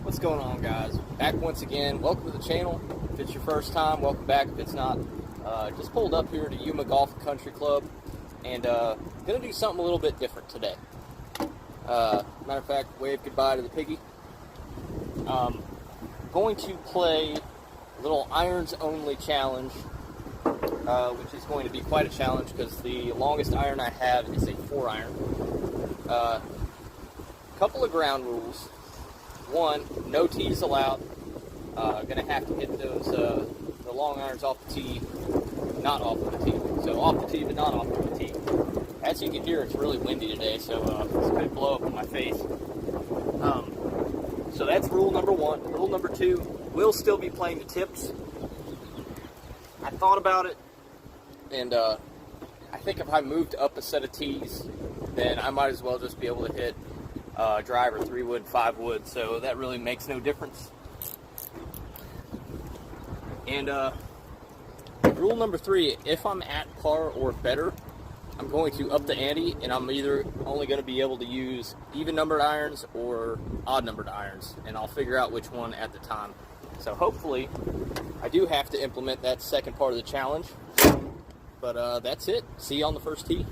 What's going on, guys? Back once again. Welcome to the channel. If it's your first time, welcome back. If it's not, just pulled up here to Yuma Golf Country Club, and gonna do something a little bit different today. Matter of fact, wave goodbye to the piggy. Going to play a little irons only challenge, which is going to be quite a challenge because the longest iron I have is a 4-iron. Couple of ground rules. One, no tees allowed. Gonna have to hit those the long irons off the tee, not off of the tee. So off the tee, but not off of the tee. As you can hear, it's really windy today, so this could blow up in my face. So that's rule number one. Rule number two, we'll still be playing the tips. I thought about it, and I think if I moved up a set of tees, then I might as well just be able to hit driver 3-wood, 5-wood, so that really makes no difference. And rule number three, if I'm at par or better, I'm going to up the ante, and I'm either only going to be able to use even numbered irons or odd numbered irons, and I'll figure out which one at the time. So hopefully I do have to implement that second part of the challenge, but that's it. See you on the first tee.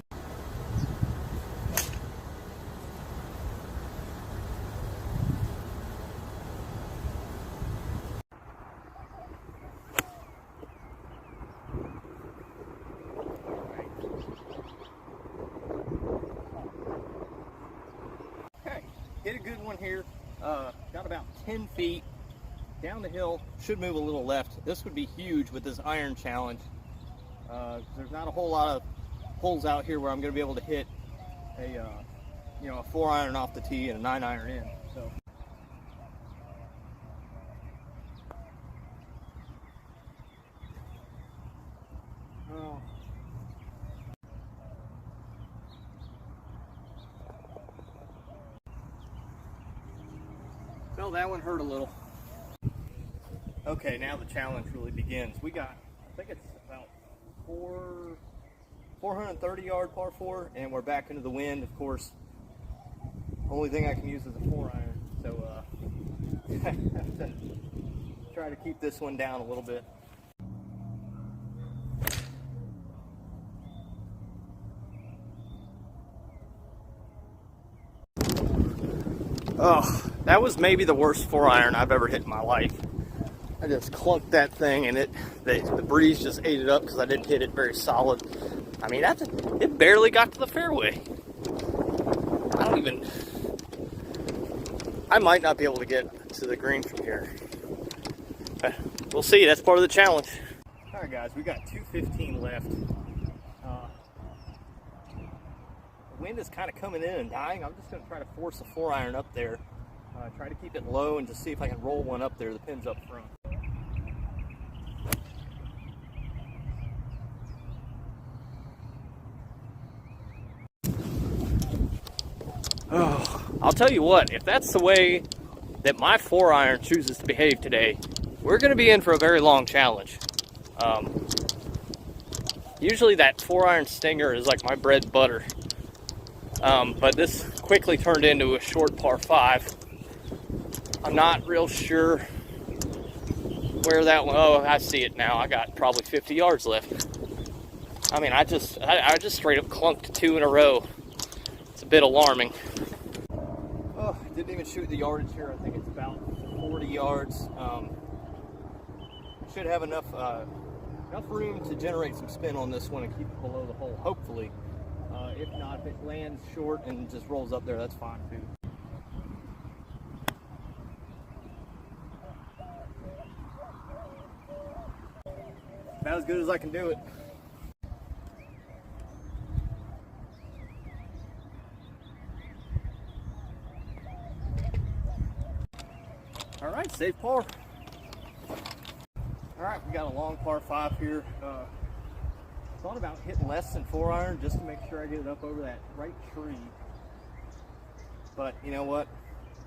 Hit a good one here. Got about 10 feet down the hill. Should move a little left. This would be huge with this iron challenge. There's not a whole lot of holes out here where I'm going to be able to hit a 4-iron off the tee and a 9-iron in. So. Well, that one hurt a little. Okay, now the challenge really begins. We got, I think it's about 430 yard par 4, and we're back into the wind. Of course, only thing I can use is a 4-iron, so I have to try to keep this one down a little bit. Oh, that was maybe the worst 4-iron I've ever hit in my life. I just clunked that thing, and the breeze just ate it up because I didn't hit it very solid. I mean, it barely got to the fairway. I might not be able to get to the green from here. But we'll see. That's part of the challenge. All right, guys, we got 2:15 left. The wind is kind of coming in and dying. I'm just going to try to force a 4-iron up there. Try to keep it low and just see if I can roll one up there. The pin's up front. Oh, I'll tell you what, if that's the way that my 4-iron chooses to behave today, we're going to be in for a very long challenge. Usually that 4-iron stinger is like my bread and butter. But this quickly turned into a short par 5. I'm not real sure where that one. Oh, I see it now. I got probably 50 yards left. I mean, I just straight up clunked 2 in a row. It's a bit alarming. Oh, I didn't even shoot the yardage here. I think it's about 40 yards. Should have enough room to generate some spin on this one and keep it below the hole, hopefully. If not, if it lands short and just rolls up there, that's fine too. About as good as I can do it. All right, safe par. All right, we got a long par 5 here. Thought about hitting less than 4-iron just to make sure I get it up over that right tree. But you know what?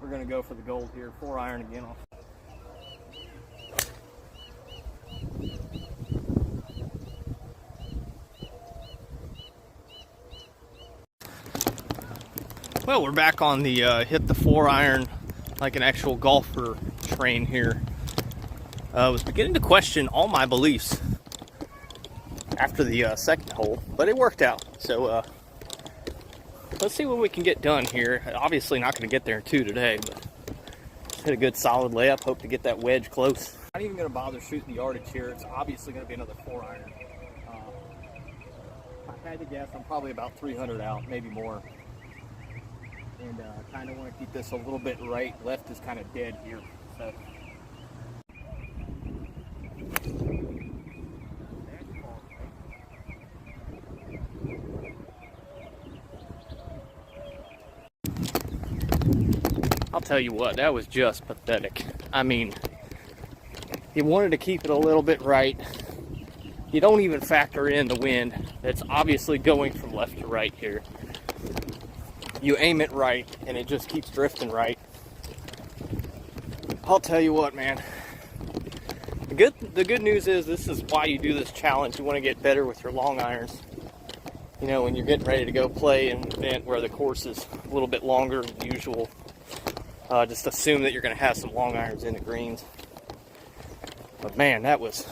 We're going to go for the gold here. 4-iron again. Well, we're back on the hit the 4-iron like an actual golfer train here. I was beginning to question all my beliefs after the second hole, but it worked out. So let's see what we can get done here. Obviously not going to get there in 2 today, but hit a good solid layup. Hope to get that wedge close. Not even going to bother shooting the yardage here. It's obviously going to be another 4-iron. If I had to guess, I'm probably about 300 out, maybe more. And kind of want to keep this a little bit right. Left is kind of dead here. So. I'll tell you what, that was just pathetic. I mean, you wanted to keep it a little bit right. You don't even factor in the wind that's obviously going from left to right here. You aim it right, and it just keeps drifting right. I'll tell you what, man. The good news is this is why you do this challenge. You want to get better with your long irons. You know, when you're getting ready to go play in an event where the course is a little bit longer than usual, just assume that you're going to have some long irons in the greens. But man, this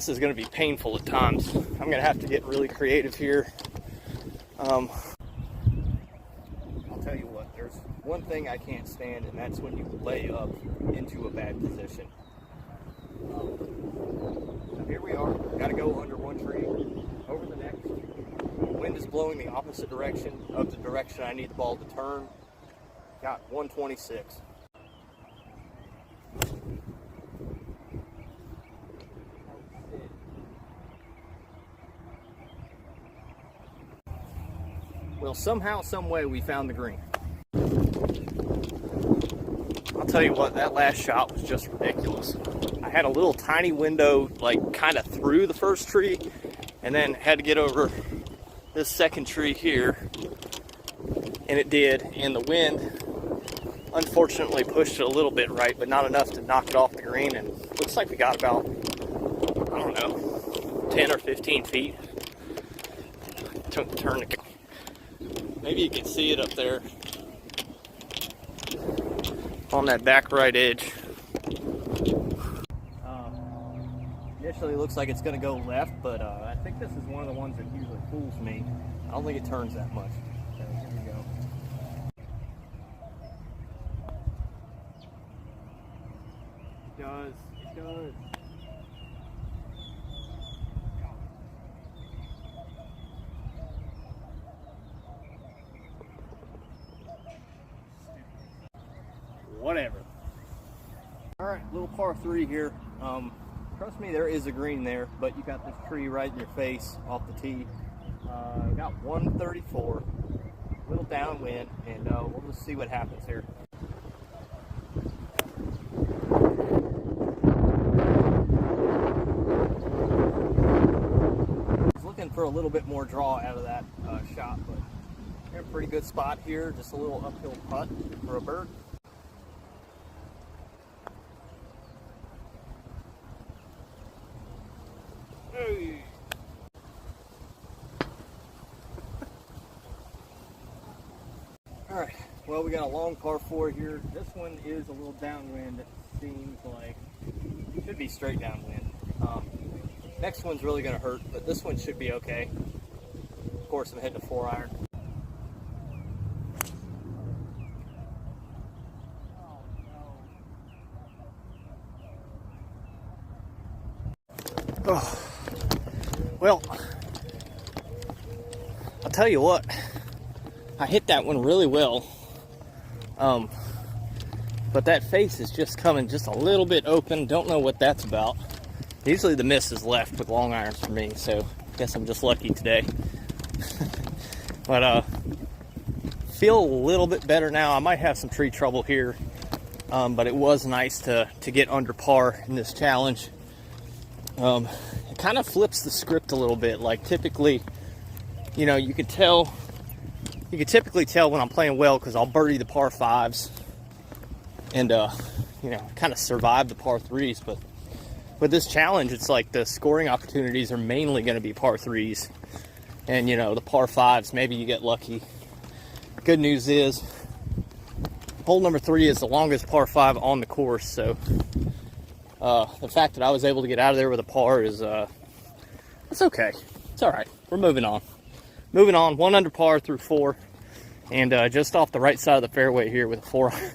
is going to be painful at times. I'm going to have to get really creative here. I'll tell you what, there's one thing I can't stand, and that's when you lay up into a bad position. So here we are, got to go under one tree, over the next. The wind is blowing the opposite direction of the direction I need the ball to turn. Got 126. Well, somehow, some way, we found the green. I'll tell you what, that last shot was just ridiculous. I had a little tiny window, like, kind of through the first tree, and then had to get over this second tree here, and it did, and the wind unfortunately pushed it a little bit right, but not enough to knock it off the green, and it looks like we got about, I don't know, 10 or 15 feet. Turn the, maybe you can see it up there on that back right edge. Initially looks like it's going to go left, but I think this is one of the ones that usually fools me. I don't think it turns that much. So here we go. It does. It does. Whatever. All right, little par 3 here. Trust me, there is a green there, but you got this tree right in your face off the tee. Got 134, a little downwind, and we'll just see what happens here. I was looking for a little bit more draw out of that shot, but you're in a pretty good spot here. Just a little uphill putt for a bird. Hey. All right, well, we got a long par 4 here. This one is a little downwind. It seems like it should be straight downwind. Next one's really going to hurt, but this one should be okay. Of course, I'm hitting a 4-iron. Oh. Well, I'll tell you what, I hit that one really well, but that face is just coming just a little bit open. Don't know what that's about. Usually the miss is left with long irons for me, so I guess I'm just lucky today. But feel a little bit better now. I might have some tree trouble here, but it was nice to get under par in this challenge. It kind of flips the script a little bit. Like typically, you know, you can typically tell when I'm playing well because I'll birdie the par 5s and you know, kind of survive the par 3s. But with this challenge, it's like the scoring opportunities are mainly going to be par 3s, and you know, the par 5s maybe you get lucky. good news is hole number 3 is the longest par 5 on the course, so the fact that I was able to get out of there with a par is it's okay. It's all right. We're moving on. Moving on. 1 under par through 4, and just off the right side of the fairway here with a 4-iron.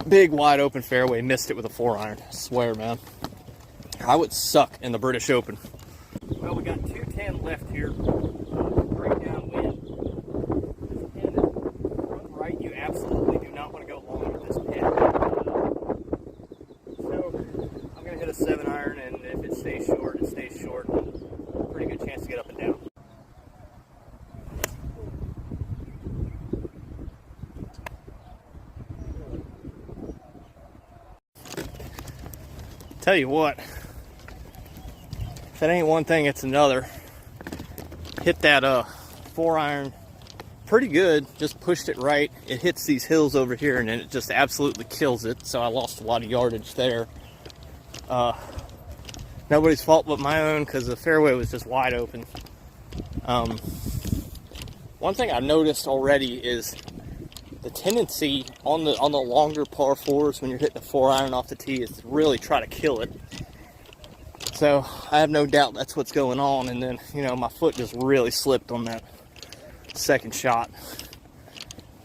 Big wide open fairway. Missed it with a 4-iron. I swear, man. I would suck in the British Open. Well, we got 210 left here. Straight downwind. This pin is front right. You absolutely do not want to go long with this pin. So I'm going to hit a 7-iron, and if it stays short, it stays short. Pretty good chance to get up and down. Tell you what, if it ain't one thing, it's another. Hit that 4-iron pretty good, just pushed it right. It hits these hills over here and then it just absolutely kills it, so I lost a lot of yardage there. Nobody's fault but my own, because the fairway was just wide open. One thing I've noticed already is the tendency on the longer par 4s when you're hitting a 4-iron off the tee is to really try to kill it. So I have no doubt that's what's going on. And then, you know, my foot just really slipped on that second shot.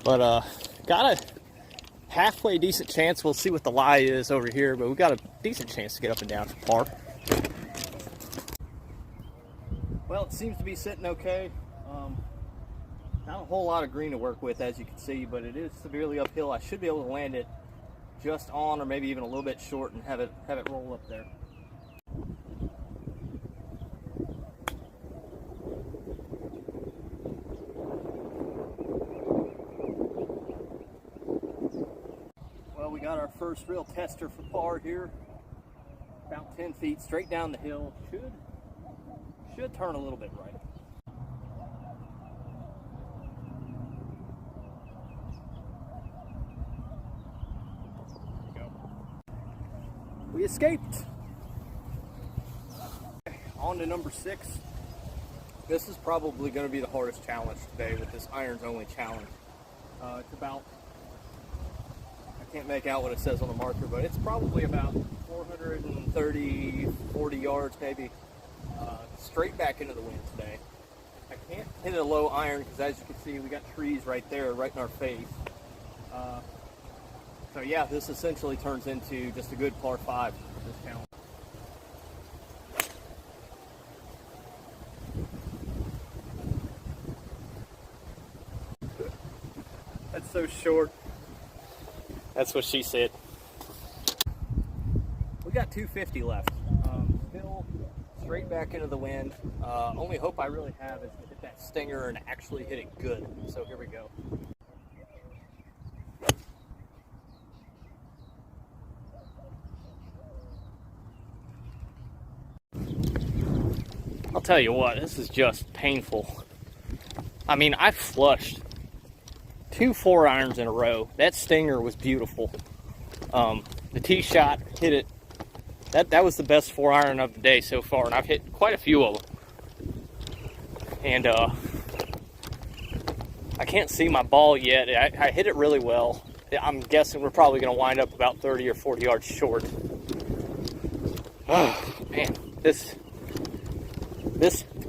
But got a halfway decent chance. We'll see what the lie is over here, but we got a decent chance to get up and down for par. Well, it seems to be sitting okay. Not a whole lot of green to work with, as you can see, but it is severely uphill. I should be able to land it just on, or maybe even a little bit short, and have it roll up there. Well, we got our first real tester for par here. About 10 feet straight down the hill. Should turn a little bit right. We escaped. On to number 6. This is probably going to be the hardest challenge today with this irons only challenge. It's about, I can't make out what it says on the marker, but it's probably about 430, 40 yards maybe, straight back into the wind today. I can't hit a low iron because, as you can see, we got trees right there, right in our face. So yeah, this essentially turns into just a good par 5 for this challenge. That's so short. That's what she said. We got 250 left. Still straight back into the wind. Only hope I really have is to hit that stinger and actually hit it good. So here we go. I'll tell you what, this is just painful. I mean, I flushed 2 4-irons in a row. That stinger was beautiful. The tee shot hit it. That was the best 4-iron of the day so far, and I've hit quite a few of them. And I can't see my ball yet. I hit it really well. I'm guessing we're probably going to wind up about 30 or 40 yards short. Oh, man, this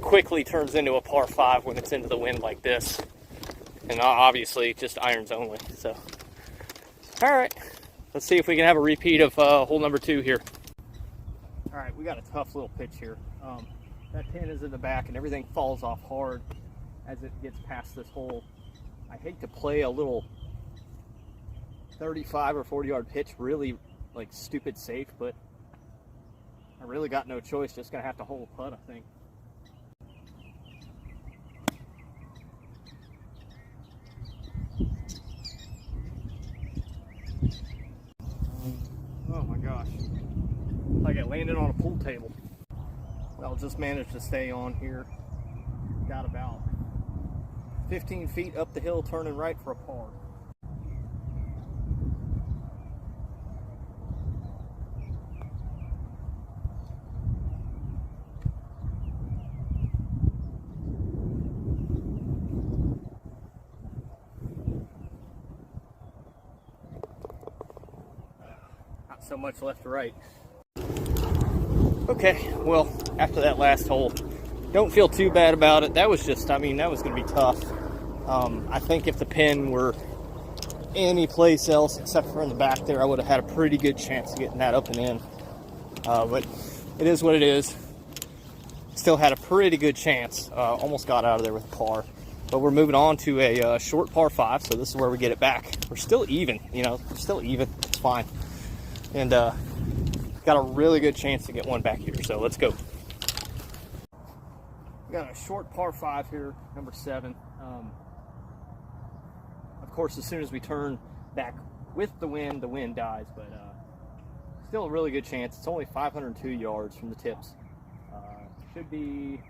quickly turns into a par 5 when it's into the wind like this. And obviously just irons only. So, all right, let's see if we can have a repeat of hole number 2 here. All right, we got a tough little pitch here. That pin is in the back and everything falls off hard as it gets past this hole. I hate to play a little 35 or 40 yard pitch really like stupid safe, but I really got no choice. Just gonna have to hole a putt, I think. Oh my gosh, like it landed on a pool table. I'll just manage to stay on here. Got about 15 feet up the hill, turning right for a par. so much left to right. Okay, well, after that last hole, don't feel too bad about it. That was just, I mean, that was going to be tough. I think if the pin were any place else except for in the back there, I would have had a pretty good chance of getting that up and in. But it is what it is. Still had a pretty good chance. Almost got out of there with a par. But we're moving on to a short par 5, so this is where we get it back. We're still even, you know, we're still even. It's fine. And got a really good chance to get one back here, so let's go. We got a short par 5 here, number 7. Of course, as soon as we turn back with the wind dies, but still a really good chance. It's only 502 yards from the tips. Should be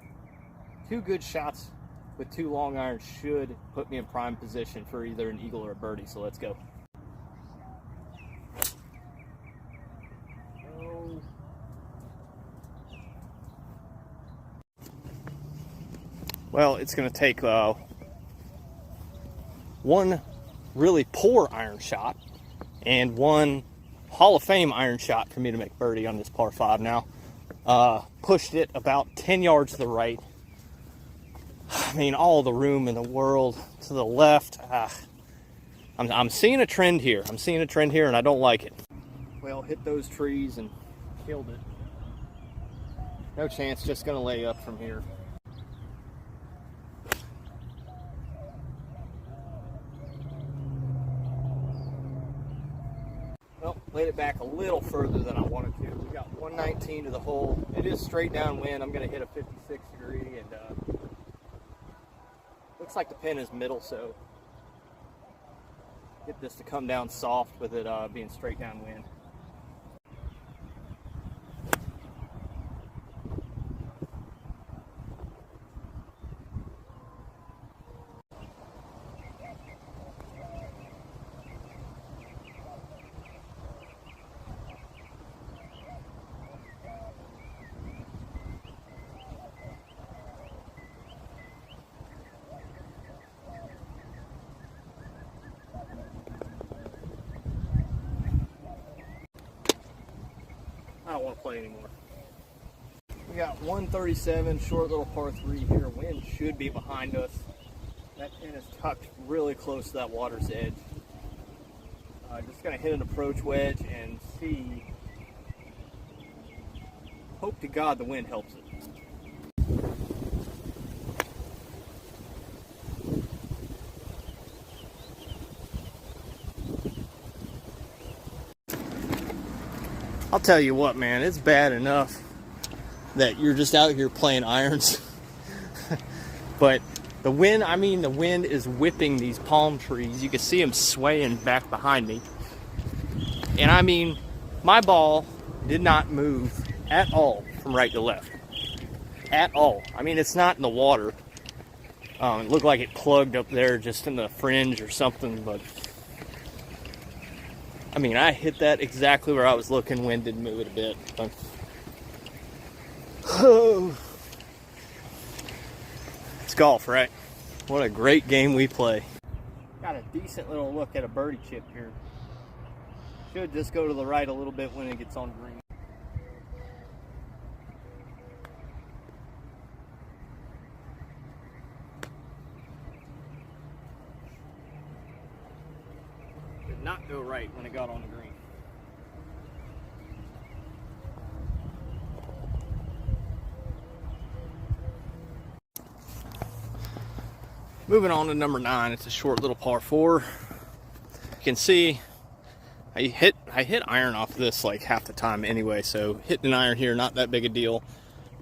2 good shots with 2 long irons should put me in prime position for either an eagle or a birdie, so let's go. Well, it's going to take one really poor iron shot and one Hall of Fame iron shot for me to make birdie on this par 5 now. Pushed it about 10 yards to the right. I mean, all the room in the world to the left. I'm seeing a trend here. I'm seeing a trend here, and I don't like it. Well, hit those trees and killed it. No chance, just going to lay up from here. Well, laid it back a little further than I wanted to. We got 119 to the hole. It is straight downwind. I'm going to hit a 56 degree, and looks like the pin is middle, so get this to come down soft with it being straight downwind. I don't want to play anymore. We got 137, short little par 3 here. Wind should be behind us. That pin is tucked really close to that water's edge. Just going to hit an approach wedge and see. Hope to God the wind helps it. I'll tell you what, man, it's bad enough that you're just out here playing irons. But the wind, I mean, the wind is whipping these palm trees. You can see them swaying back behind me. And I mean, my ball did not move at all from right to left. At all. I mean, it's not in the water. It looked like it plugged up there just in the fringe or something, but I mean, I hit that exactly where I was looking. Wind didn't move it a bit. But it's golf, right? What a great game we play. Got a decent little look at a birdie chip here. Should just go to the right a little bit when it gets on green. Did not go right when it got on the green. Moving on to number 9, it's a short little par 4. You can see I hit iron off this like half the time anyway, so hitting an iron here, not that big a deal.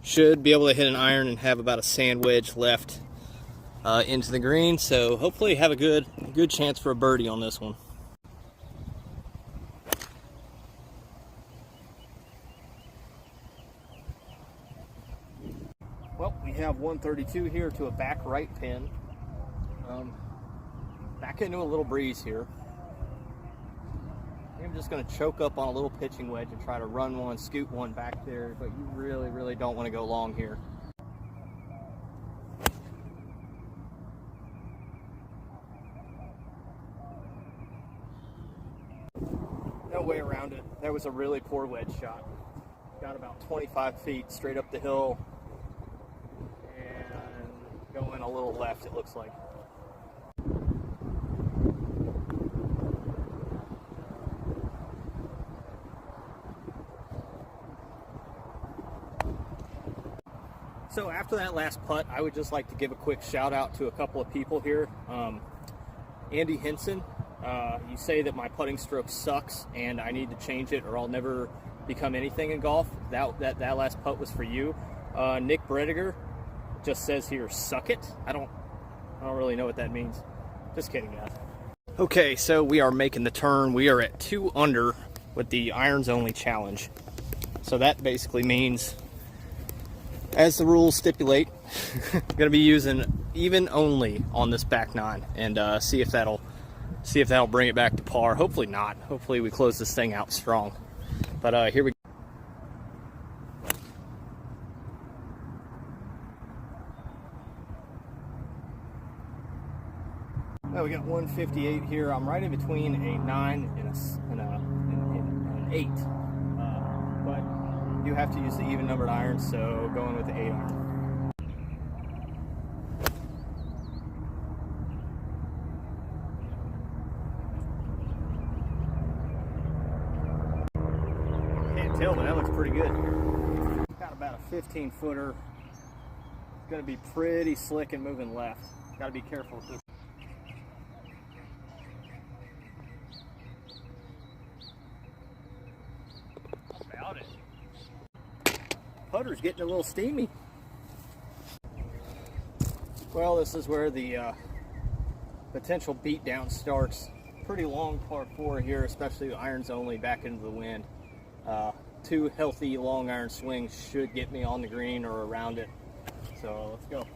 Should be able to hit an iron and have about a sand wedge left into the green, so hopefully have a good chance for a birdie on this one. Well, we have 132 here to a back right pin. Back into a little breeze here. I'm just going to choke up on a little pitching wedge and try to run one, scoot one back there, but you really don't want to go long here. No way around it. That was a really poor wedge shot. Got about 25 feet straight up the hill and going a little left, it looks like. So after that last putt, I would just like to give a quick shout out to a couple of people here. Andy Henson, you say that my putting stroke sucks and I need to change it or I'll never become anything in golf. That last putt was for you. Nick Brediger just says here, suck it. I don't really know what that means. Just kidding, guys. Okay, so we are making the turn. We are at 2 under with the irons only challenge. So that basically means, as the rules stipulate, I'm going to be using even only on this back 9 and see if that'll bring it back to par. Hopefully not. Hopefully we close this thing out strong. But here we go. Well, we got 158 here. I'm right in between a 9 and an 8. But you have to use the even numbered irons, so going with the 8 iron. Can't tell, but that looks pretty good. Got about a 15-footer. It's going to be pretty slick and moving left. Got to be careful with this. About it. Putter's getting a little steamy. Well, this is where the potential beatdown starts. Pretty long par 4 here, especially the irons only back into the wind. 2 healthy long iron swings should get me on the green or around it. So let's go.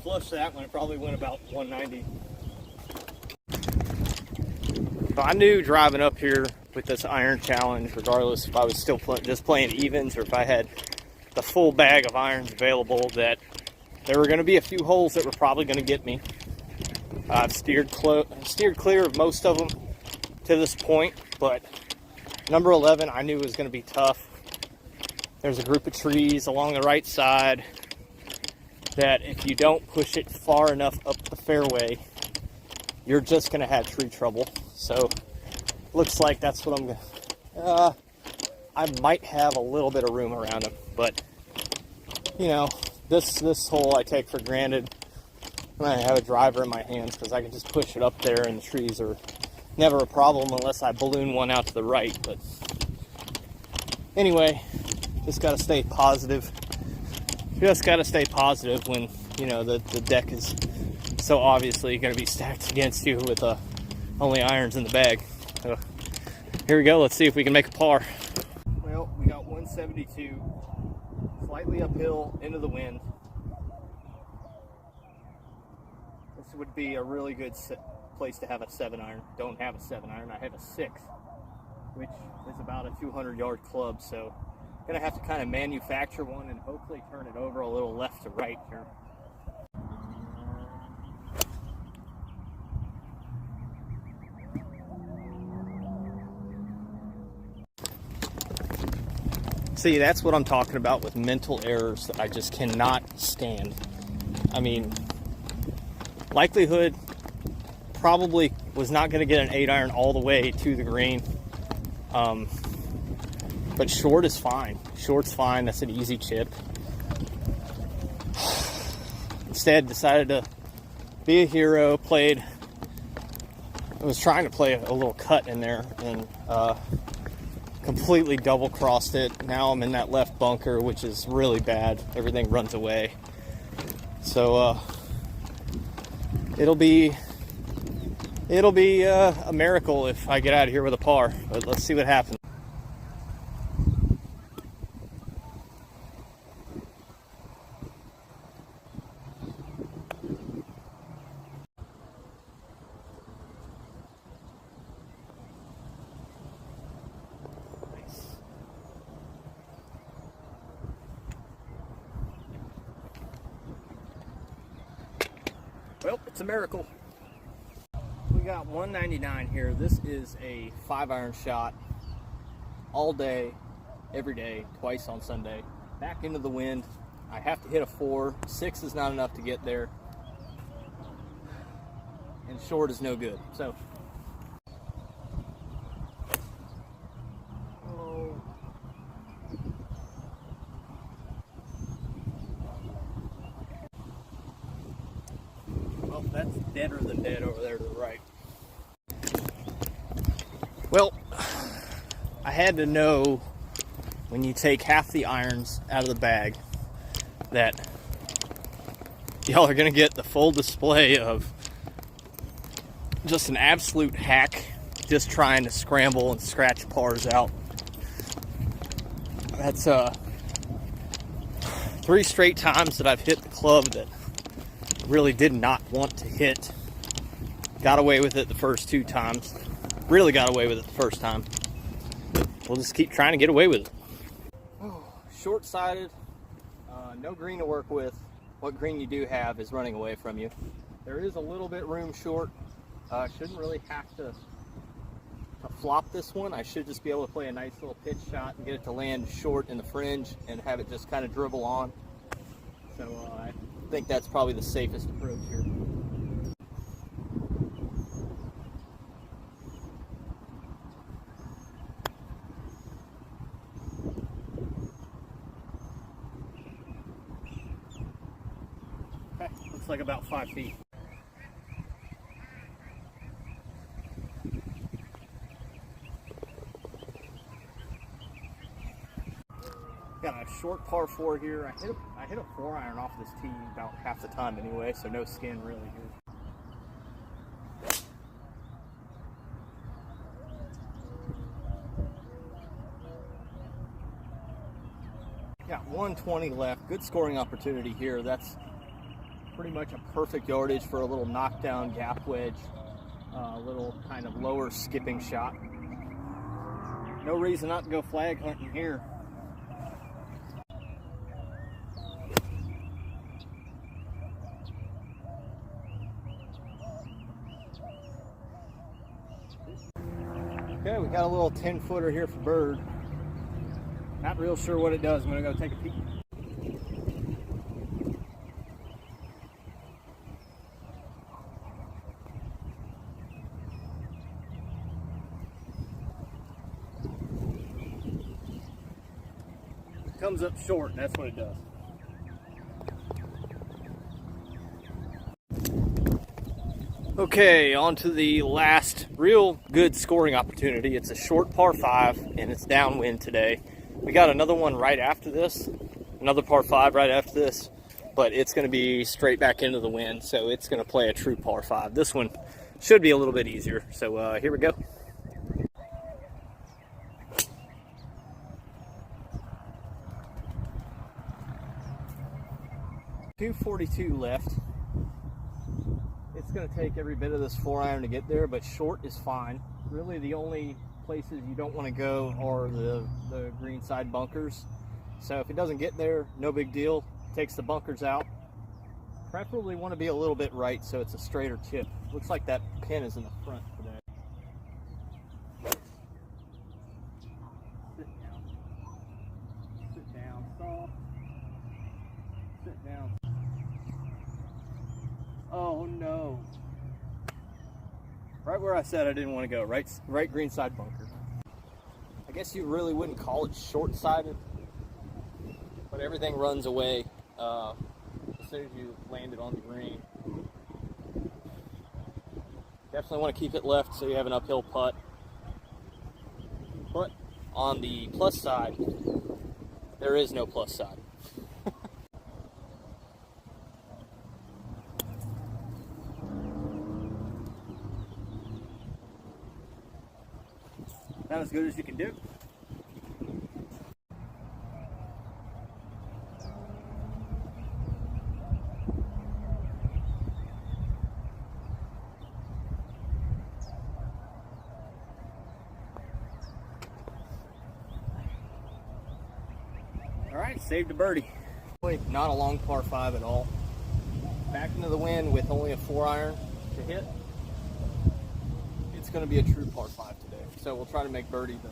Flush that one, it probably went about 190. So I knew driving up here with this iron challenge, regardless if I was still just playing evens or if I had the full bag of irons available, that there were going to be a few holes that were probably going to get me. I've steered clear of most of them to this point, but number 11 I knew was going to be tough. There's a group of trees along the right side that if you don't push it far enough up the fairway, you're just going to have tree trouble. So looks like that's what I'm going to... I might have a little bit of room around them, but you know, this hole I take for granted when I have a driver in my hands, because I can just push it up there and the trees are never a problem unless I balloon one out to the right. But anyway, just got to stay positive. Just got to stay positive when, you know, the deck is so obviously going to be stacked against you with only irons in the bag. So here we go. Let's see if we can make a par. Well, we got 172, slightly uphill into the wind. This would be a really good place to have a 7 iron. Don't have a 7 iron. I have a 6, which is about a 200-yard club. So gonna have to kind of manufacture one and hopefully turn it over a little left to right here. See, that's what I'm talking about with mental errors that I just cannot stand. I mean, likelihood probably was not going to get an 8 iron all the way to the green. But short is fine. Short's fine. That's an easy chip. Instead, decided to be a hero. I was trying to play a little cut in there and completely double crossed it. Now I'm in that left bunker, which is really bad. Everything runs away. So it'll be a miracle if I get out of here with a par. But let's see what happens. Well, it's a miracle. We got 199 here. This is a 5-iron shot all day, every day, twice on Sunday. Back into the wind. I have to hit a 4. 6 is not enough to get there. And short is no good. So, well, that's deader than dead over there to the right. Well, I had to know when you take half the irons out of the bag that y'all are gonna get the full display of just an absolute hack, just trying to scramble and scratch pars out. That's 3 straight times that I've hit the club that I really did not want to hit. Got away with it the first 2 times. Really got away with it the first time. We'll just keep trying to get away with it. Oh, short-sided, no green to work with. What green you do have is running away from you. There is a little bit room short. Shouldn't really have to flop this one. I should just be able to play a nice little pitch shot and get it to land short in the fringe and have it just kind of dribble on. So I think that's probably the safest approach here. Okay, looks like about 5 feet. Got a short par 4 here. I hit a 4-iron off this tee about half the time anyway, so no skin really here. Got 120 left. Good scoring opportunity here. That's pretty much a perfect yardage for a little knockdown gap wedge, a little kind of lower skipping shot. No reason not to go flag hunting here. Okay, we got a little 10-footer here for bird. Not real sure what it does. I'm gonna go take a peek. Comes up short, and that's what it does. Okay, on to the last real good scoring opportunity. It's a short par 5, and it's downwind today. We got another one right after this, another par 5 right after this, but it's going to be straight back into the wind, so it's going to play a true par 5. This one should be a little bit easier, so here we go. .242 left. It's going to take every bit of this 4-iron to get there, but short is fine. Really, the only places you don't want to go are the green side bunkers. So if it doesn't get there, no big deal. Takes the bunkers out. Preferably want to be a little bit right so it's a straighter chip. Looks like that pin is in the front today. Sit down. Sit down. Soft. Sit down. Oh no. Right where I said I didn't want to go, right green side bunker. I guess you really wouldn't call it short-sided, but everything runs away as soon as you land it on the green. Definitely want to keep it left so you have an uphill putt. But on the plus side, there is no plus side. Not as good as you can do. All right, saved a birdie. Not a long par 5 at all. back into the wind with only a 4-iron to hit. It's going to be a true par 5 today. So we'll try to make birdie though.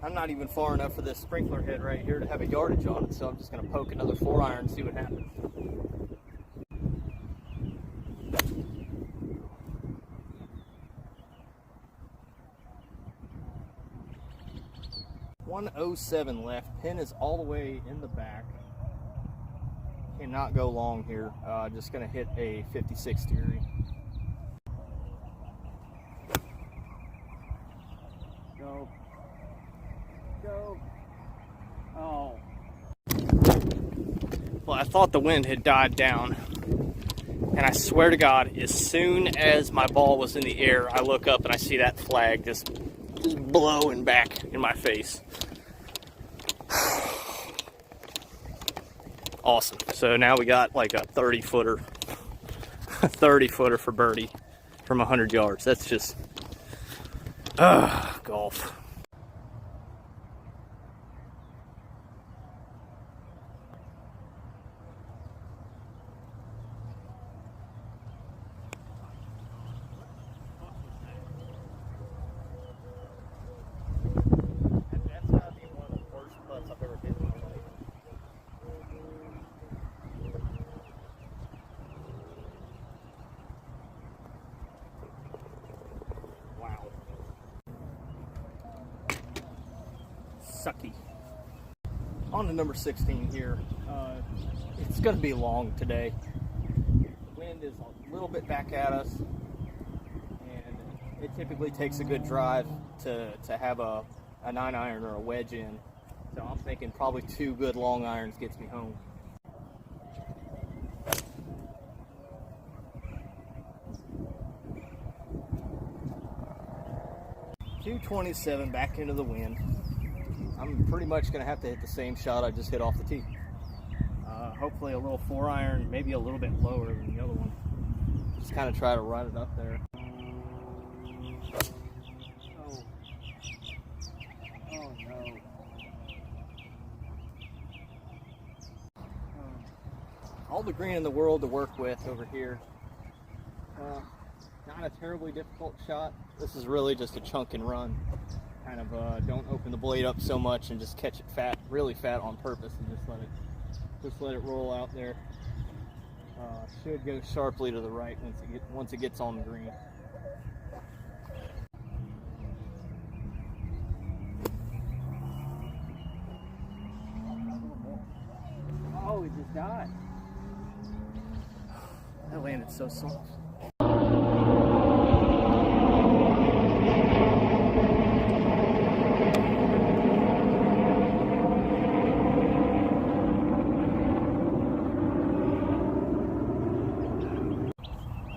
I'm not even far enough for this sprinkler head right here to have a yardage on it, so I'm just going to poke another 4-iron and see what happens. .107 left. Pin is all the way in the back. Cannot go long here. Just going to hit a 56 degree. Go. Go. Oh. Well, I thought the wind had died down. And I swear to God, as soon as my ball was in the air, I look up and I see that flag just blowing back in my face. Awesome. So now we got like a 30-footer. A 30-footer for birdie from 100 yards. That's just golf. Sucky. On to number 16 here. It's going to be long today. The wind is a little bit back at us, and it typically takes a good drive to have a 9-iron or a wedge in. So I'm thinking probably 2 good long irons gets me home. .227 back into the wind. I'm pretty much going to have to hit the same shot I just hit off the tee. Hopefully a little 4-iron, maybe a little bit lower than the other one. Just kind of try to run it up there. Oh. Oh no. All the green in the world to work with over here. Not a terribly difficult shot. This is really just a chunk and run. Kind of don't open the blade up so much and just catch it fat, really fat on purpose, and just let it roll out there. Should go sharply to the right once it gets on the green. Oh, he just died. That landed so soft.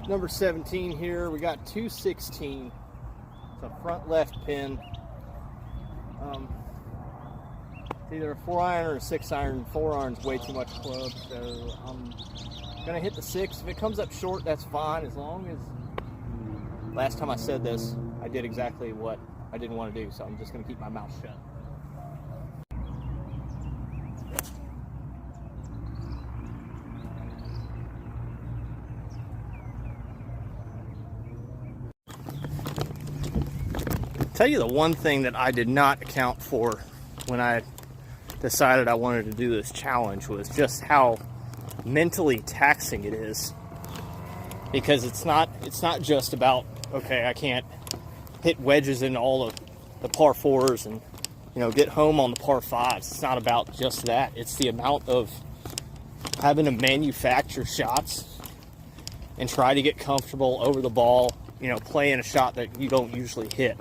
Number 17 here, we got 216. It's a front left pin. It's either a 4-iron or a 6-iron. 4-iron's way too much club, so I'm gonna hit the 6. If it comes up short, that's fine, as long as last time I said this, I did exactly what I didn't want to do, so I'm just gonna keep my mouth shut. Tell you the one thing that I did not account for when I decided I wanted to do this challenge was just how mentally taxing it is. Because it's not just about, okay, I can't hit wedges in all of the par 4s and, you know, get home on the par 5s. It's not about just that. It's the amount of having to manufacture shots and try to get comfortable over the ball, you know, playing a shot that you don't usually hit.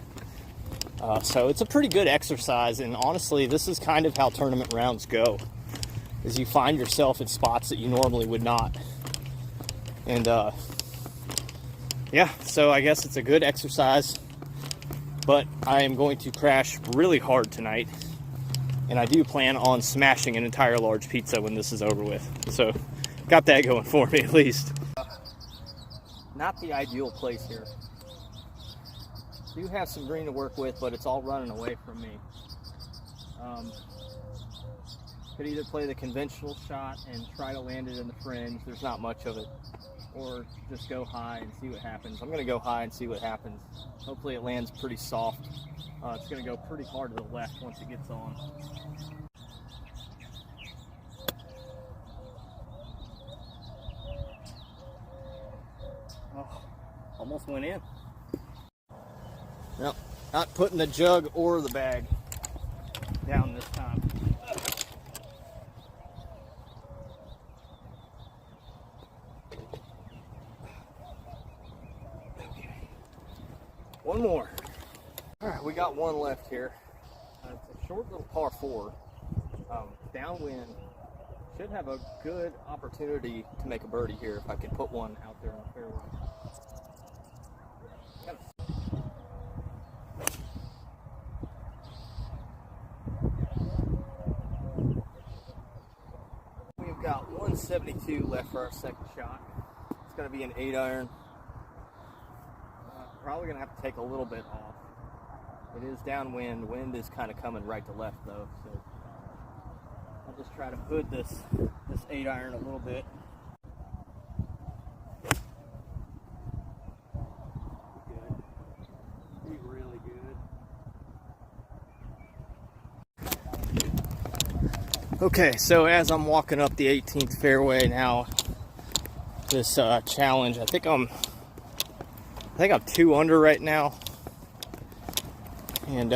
So it's a pretty good exercise, and honestly, this is kind of how tournament rounds go, is you find yourself in spots that you normally would not. And yeah, so I guess it's a good exercise, but I am going to crash really hard tonight, and I do plan on smashing an entire large pizza when this is over with. So got that going for me at least. Not the ideal place here. do have some green to work with, but it's all running away from me. Could either play the conventional shot and try to land it in the fringe. There's not much of it. Or just go high and see what happens. I'm going to go high and see what happens. Hopefully it lands pretty soft. It's going to go pretty hard to the left once it gets on. Oh, almost went in. Nope, not putting the jug or the bag down this time. One more. All right, we got one left here. It's a short little par 4. Downwind. Should have a good opportunity to make a birdie here if I can put one out there on the fairway. We've got 172 left for our second shot. It's going to be an 8-iron. Probably going to have to take a little bit off. It is downwind. Wind is kind of coming right to left though, so I'll just try to hood this 8-iron a little bit. Good. Be really good. Okay, so as I'm walking up the 18th fairway now, this challenge, I think I'm 2 under right now, and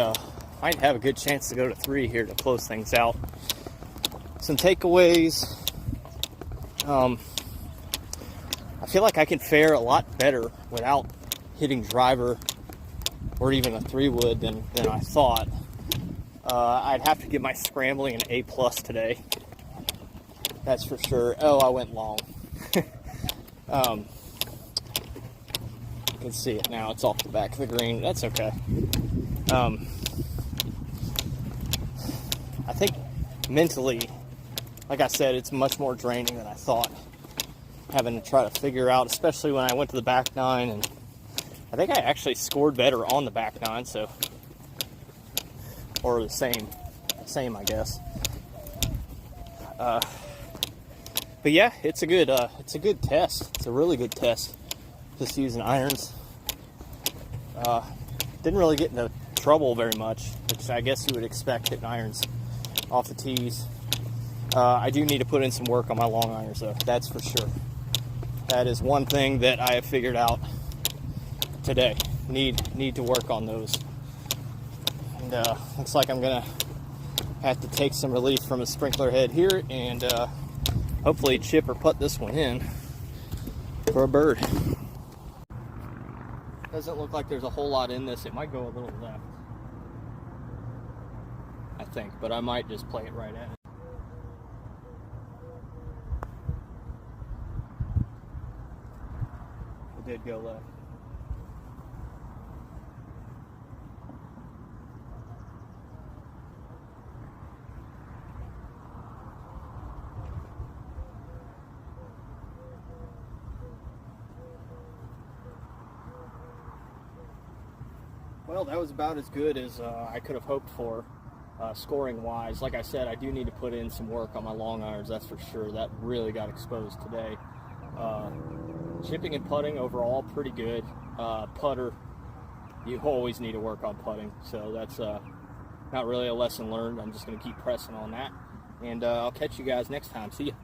might have a good chance to go to 3 here to close things out. Some takeaways. I feel like I can fare a lot better without hitting driver or even a 3-wood than I thought. I'd have to give my scrambling an A+ today. That's for sure. Oh, I went long. You can see it now. It's off the back of the green. That's okay. I think mentally, like I said, it's much more draining than I thought. Having to try to figure out, especially when I went to the back 9, and I think I actually scored better on the back 9, so, or the same, I guess. But yeah, it's a good test. It's a really good test. Just using irons. Didn't really get into trouble very much, which I guess you would expect hitting irons off the tees. I do need to put in some work on my long irons though, that's for sure. That is one thing that I have figured out today. Need to work on those. And looks like I'm gonna have to take some relief from a sprinkler head here and hopefully chip or putt this one in for a bird. Doesn't look like there's a whole lot in this. It might go a little left, I think, but I might just play it right at it. It did go left. Well, that was about as good as I could have hoped for, scoring-wise. Like I said, I do need to put in some work on my long irons, that's for sure. That really got exposed today. Chipping and putting overall, pretty good. Putter, you always need to work on putting, so that's not really a lesson learned. I'm just going to keep pressing on that, and I'll catch you guys next time. See ya.